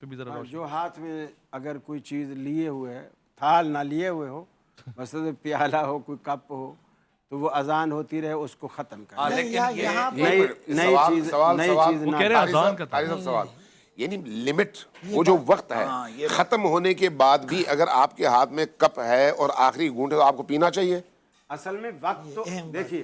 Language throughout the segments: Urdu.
جو ہاتھ میں اگر کوئی چیز لیے ہوئے ہے، تھال نہ لیے ہوئے ہو، مثلا پیالہ ہو، کوئی کپ ہو، تو وہ اذان ہوتی رہے، اس کو ختم کریں۔ نئی چیز سوال یعنی لمٹ، وہ جو وقت ہے ختم ہونے کے بعد بھی اگر آپ کے ہاتھ میں کپ ہے اور آخری گھونٹ ہے تو آپ کو پینا چاہیے؟ اصل میں وقت تو دیکھیے،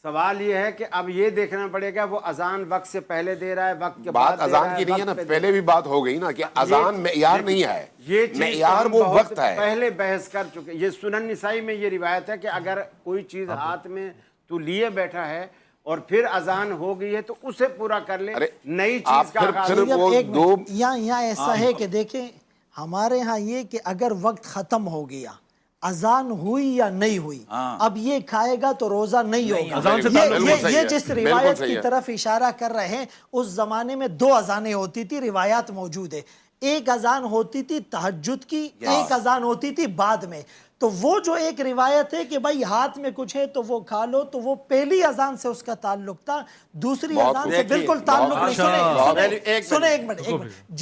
سوال یہ ہے کہ اب یہ دیکھنا پڑے گا وہ اذان وقت سے پہلے دے رہا ہے، وقت کے بعد بات اذان کی نہیں ہے نا، پہلے بھی بات ہو گئی نا کہ اذان معیار نہیں ہے، یہ معیار وہ وقت ہے۔ پہلے بحث کر چکے، یہ سنن نسائی میں یہ روایت ہے کہ اگر کوئی چیز ہاتھ میں تو لیے بیٹھا ہے اور پھر اذان ہو گئی ہے تو اسے پورا کر لے، نئی چیز کا آغاز۔ یہاں ایسا ہے کہ دیکھیں ہمارے ہاں یہ کہ اگر وقت ختم ہو گیا، اذان ہوئی یا نہیں ہوئی، اب یہ کھائے گا تو روزہ نہیں ہوگا۔ یہ جس روایت کی طرف اشارہ کر رہے ہیں، اس زمانے میں 2 اذانیں ہوتی تھی، روایات موجود ہے۔ ایک اذان ہوتی تھی تہجد کی، ایک اذان ہوتی تھی بعد میں۔ تو وہ جو ایک روایت ہے کہ بھائی ہاتھ میں کچھ ہے تو وہ کھا لو، تو وہ پہلی اذان سے اس کا تعلق تھا، دوسری اذان سے بالکل تعلق نہیں۔ سنیں ایک منٹ،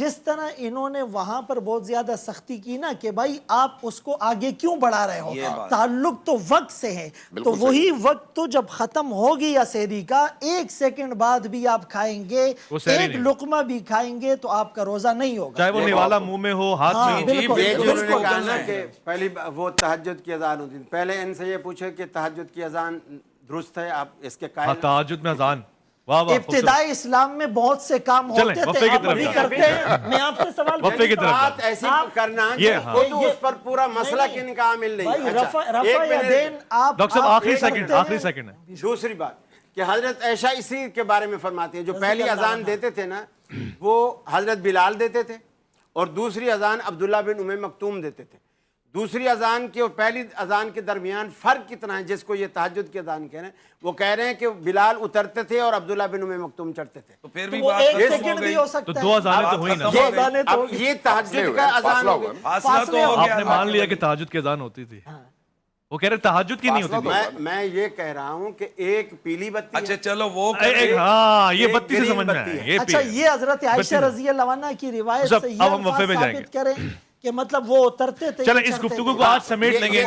جس طرح انہوں نے وہاں پر بہت زیادہ سختی کی نا کہ بھائی آپ اس کو آگے کیوں بڑھا رہے ہو، تعلق تو وقت سے ہے، تو وہی وقت تو جب ختم ہوگی یا سحری کا 1 سیکنڈ بعد بھی آپ کھائیں گے، ایک لقمہ بھی کھائیں گے تو آپ کا روزہ نہیں ہوگا، چاہے وہ نوالا منہ میں ہو، ہاتھ میں ہو۔ یہ جو انہوں نے کہا نا کہ پہلی وہ تہجد کی اذان ہوتی ہے، پہلے ان سے یہ پوچھے کہ تہجد کی اذان درست ہے، آپ اس کے قائل؟ تہجد میں اذان، ابتدائی اسلام میں بہت سے کام ہوتے تھے، آپ ابھی کرتے ہیں۔ میں آپ سے سوال بات ایسی کرنا تو اس پر پورا مسئلہ کن کا عامل نہیں۔ رفع یدین آپ ڈاکٹر صاحب آخری سیکنڈ ہے۔ دوسری بات کہ حضرت عائشہ اسی کے بارے میں فرماتی ہے، جو پہلی اذان دیتے تھے نا وہ حضرت بلال دیتے تھے، اور دوسری اذان عبداللہ بن ام مکتوم دیتے تھے۔ دوسری اذان کی اور پہلی اذان کے درمیان فرق کتنا ہے، جس کو یہ تہجد کی اذان کہہ رہے ہیں؟ وہ کہہ رہے ہیں کہ بلال اترتے تھے اور عبداللہ بن ام مکتوم چڑھتے تھے، تو پھر بھی تو 2 اذانیں تو ہوئی نا۔ یہ تہجد کا اذان ہو گیا۔ آپ نے مان لیا کہ تہجد کی اذان ہوتی تھی، وہ کہہ رہے تہجد کی نہیں ہوتی تھی۔ میں یہ کہہ رہا ہوں کہ ایک پیلی بتی، اچھا چلو وہ ہاں یہ بتی سے سمجھ میں ہے۔ اچھا یہ حضرت عائشہ رضی اللہ عنہ کی روایت سے یہ ثابت کریں کہ مطلب وہ اترتے تھے۔ چلیں اس گفتگو کو آج سمیٹ لیں گے۔